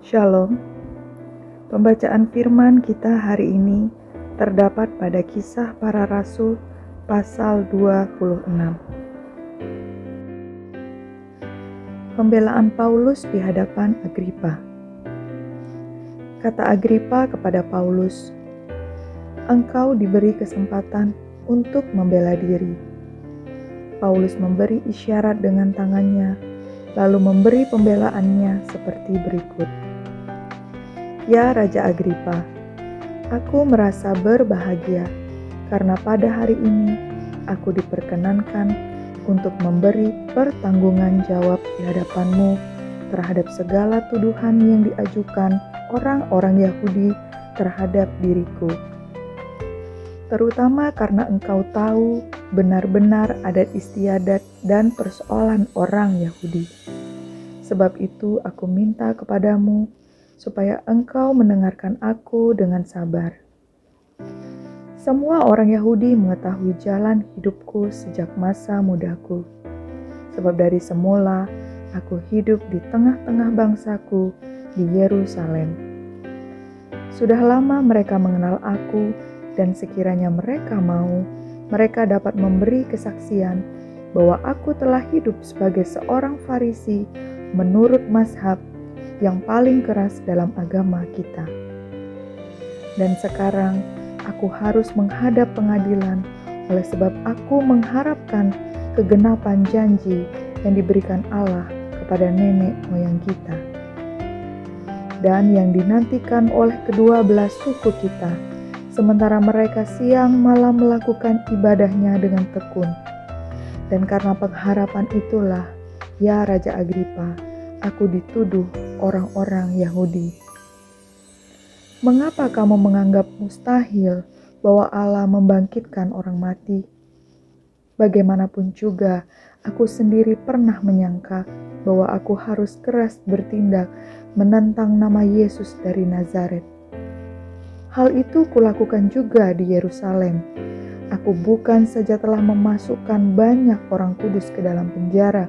Shalom. Pembacaan firman kita hari ini terdapat pada Kisah Para Rasul pasal 26. Pembelaan Paulus di hadapan Agripa. Kata Agripa kepada Paulus, "Engkau diberi kesempatan untuk membela diri." Paulus memberi isyarat dengan tangannya, lalu memberi pembelaannya seperti berikut. "Ya Raja Agripa, aku merasa berbahagia karena pada hari ini aku diperkenankan untuk memberi pertanggungan jawab di hadapanmu terhadap segala tuduhan yang diajukan orang-orang Yahudi terhadap diriku. Terutama karena engkau tahu benar-benar adat istiadat dan persoalan orang Yahudi. Sebab itu aku minta kepadamu supaya engkau mendengarkan aku dengan sabar. Semua orang Yahudi mengetahui jalan hidupku sejak masa mudaku. Sebab dari semula aku hidup di tengah-tengah bangsaku di Yerusalem. Sudah lama mereka mengenal aku, dan sekiranya mereka mau, mereka dapat memberi kesaksian bahwa aku telah hidup sebagai seorang Farisi menurut mazhab yang paling keras dalam agama kita. Dan sekarang aku harus menghadap pengadilan oleh sebab aku mengharapkan kegenapan janji yang diberikan Allah kepada nenek moyang kita, dan yang dinantikan oleh kedua belah suku kita, sementara mereka siang malam melakukan ibadahnya dengan tekun. Dan karena pengharapan itulah, ya Raja Agripa, aku dituduh orang-orang Yahudi. Mengapa kamu menganggap mustahil bahwa Allah membangkitkan orang mati? Bagaimanapun juga, aku sendiri pernah menyangka bahwa aku harus keras bertindak menentang nama Yesus dari Nazaret. Hal itu kulakukan juga di Yerusalem. Aku bukan saja telah memasukkan banyak orang kudus ke dalam penjara,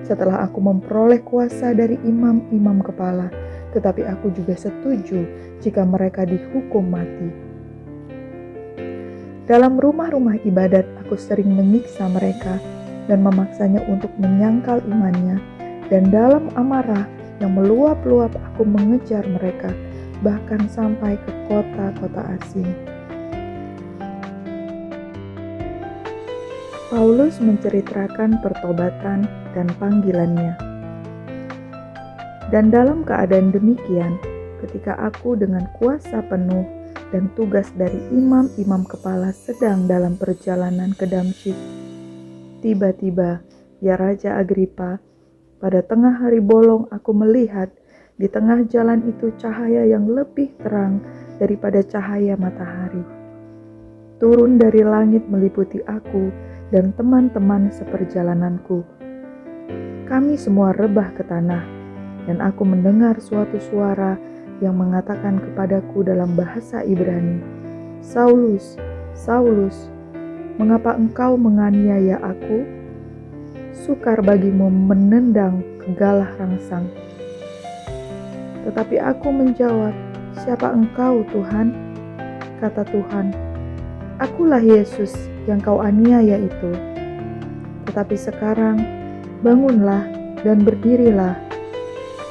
setelah aku memperoleh kuasa dari imam-imam kepala, tetapi aku juga setuju jika mereka dihukum mati. Dalam rumah-rumah ibadat aku sering menyiksa mereka dan memaksanya untuk menyangkal imannya, dan dalam amarah yang meluap-luap aku mengejar mereka, bahkan sampai ke kota-kota asing." Paulus menceritakan pertobatan dan panggilannya. "Dan dalam keadaan demikian, ketika aku dengan kuasa penuh dan tugas dari imam-imam kepala sedang dalam perjalanan ke Damsyik, tiba-tiba, ya Raja Agripa, pada tengah hari bolong aku melihat di tengah jalan itu cahaya yang lebih terang daripada cahaya matahari. Turun dari langit meliputi aku dan teman-teman seperjalananku. Kami semua rebah ke tanah, dan aku mendengar suatu suara yang mengatakan kepadaku dalam bahasa Ibrani, 'Saulus, Saulus, mengapa engkau menganiaya aku? Sukar bagimu menendang kegalah rangsang.' Tetapi aku menjawab, 'Siapa engkau, Tuhan?' Kata Tuhan, 'Akulah Yesus yang kau aniaya itu. Tetapi sekarang, bangunlah dan berdirilah.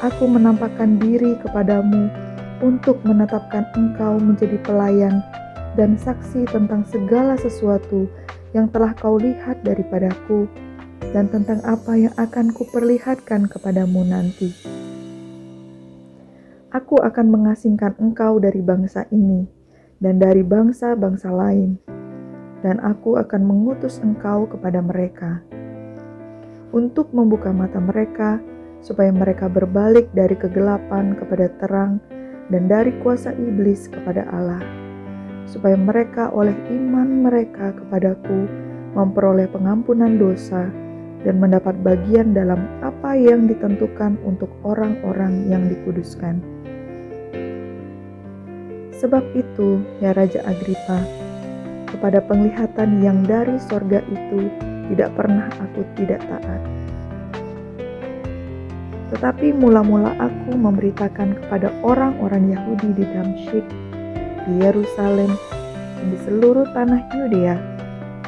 Aku menampakkan diri kepadamu untuk menetapkan engkau menjadi pelayan dan saksi tentang segala sesuatu yang telah kau lihat daripadaku, dan tentang apa yang akan kuperlihatkan kepadamu nanti. Aku akan mengasingkan engkau dari bangsa ini dan dari bangsa-bangsa lain, dan aku akan mengutus engkau kepada mereka, untuk membuka mata mereka, supaya mereka berbalik dari kegelapan kepada terang dan dari kuasa iblis kepada Allah, supaya mereka oleh iman mereka kepadaku memperoleh pengampunan dosa dan mendapat bagian dalam apa yang ditentukan untuk orang-orang yang dikuduskan. Sebab itu, ya Raja Agripa, kepada penglihatan yang dari sorga itu tidak pernah aku tidak taat. Tetapi mula-mula aku memberitakan kepada orang-orang Yahudi di Damsyik, di Yerusalem, dan di seluruh tanah Yudea,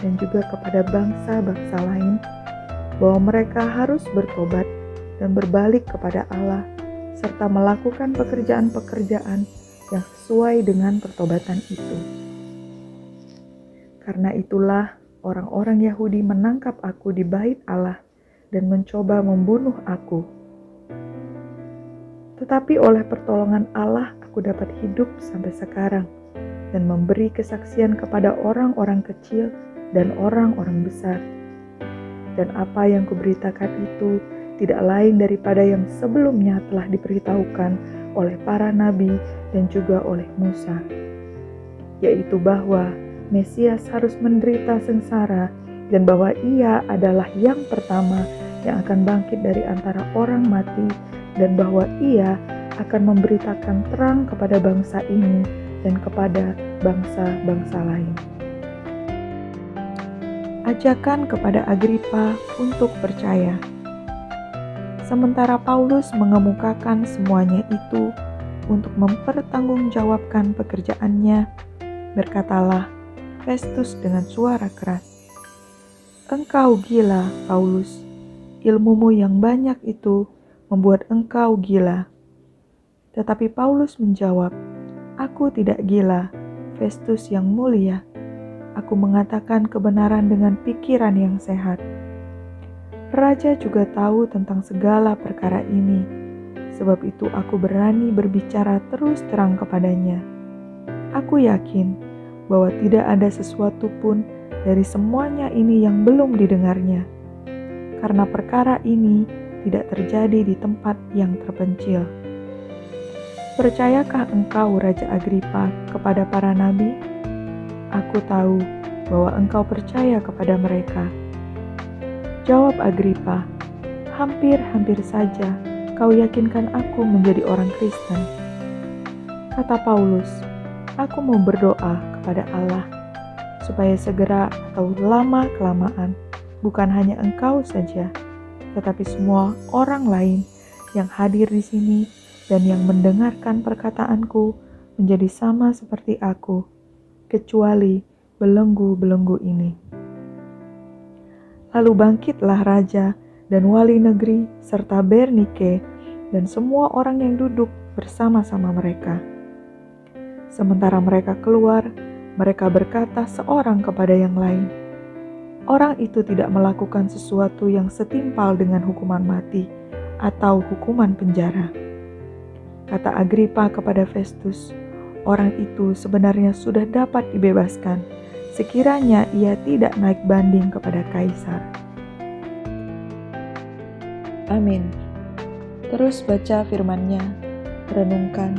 dan juga kepada bangsa-bangsa lain, bahwa mereka harus bertobat dan berbalik kepada Allah, serta melakukan pekerjaan-pekerjaan yang sesuai dengan pertobatan itu. Karena itulah orang-orang Yahudi menangkap aku di bait Allah dan mencoba membunuh aku. Tetapi oleh pertolongan Allah aku dapat hidup sampai sekarang dan memberi kesaksian kepada orang-orang kecil dan orang-orang besar. Dan apa yang kuberitakan itu tidak lain daripada yang sebelumnya telah diberitahukan oleh para nabi dan juga oleh Musa, yaitu bahwa Mesias harus menderita sengsara dan bahwa ia adalah yang pertama yang akan bangkit dari antara orang mati, dan bahwa ia akan memberitakan terang kepada bangsa ini dan kepada bangsa-bangsa lain. Ajakan kepada Agripa untuk percaya. Sementara Paulus mengemukakan semuanya itu untuk mempertanggungjawabkan pekerjaannya, berkatalah Festus dengan suara keras, "Engkau gila, Paulus. Ilmumu yang banyak itu membuat engkau gila." Tetapi Paulus menjawab, "Aku tidak gila, Festus yang mulia. Aku mengatakan kebenaran dengan pikiran yang sehat. Raja juga tahu tentang segala perkara ini, sebab itu aku berani berbicara terus terang kepadanya. Aku yakin bahwa tidak ada sesuatu pun dari semuanya ini yang belum didengarnya, karena perkara ini tidak terjadi di tempat yang terpencil. Percayakah engkau, Raja Agripa, kepada para nabi? Aku tahu bahwa engkau percaya kepada mereka." Jawab Agripa, "Hampir-hampir saja kau yakinkan aku menjadi orang Kristen." Kata Paulus, "Aku mau berdoa kepada Allah, supaya segera atau lama-kelamaan, bukan hanya engkau saja, tetapi semua orang lain yang hadir di sini dan yang mendengarkan perkataanku menjadi sama seperti aku, kecuali belenggu-belenggu ini." Lalu bangkitlah raja dan wali negeri serta Bernike dan semua orang yang duduk bersama-sama mereka. Sementara mereka keluar, mereka berkata seorang kepada yang lain, "Orang itu tidak melakukan sesuatu yang setimpal dengan hukuman mati atau hukuman penjara." Kata Agripa kepada Festus, "Orang itu sebenarnya sudah dapat dibebaskan, sekiranya ia tidak naik banding kepada Kaisar." Amin. Terus baca firman-Nya, renungkan,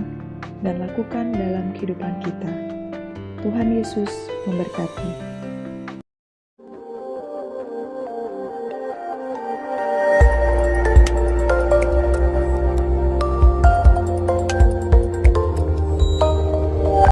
dan lakukan dalam kehidupan kita. Tuhan Yesus memberkati.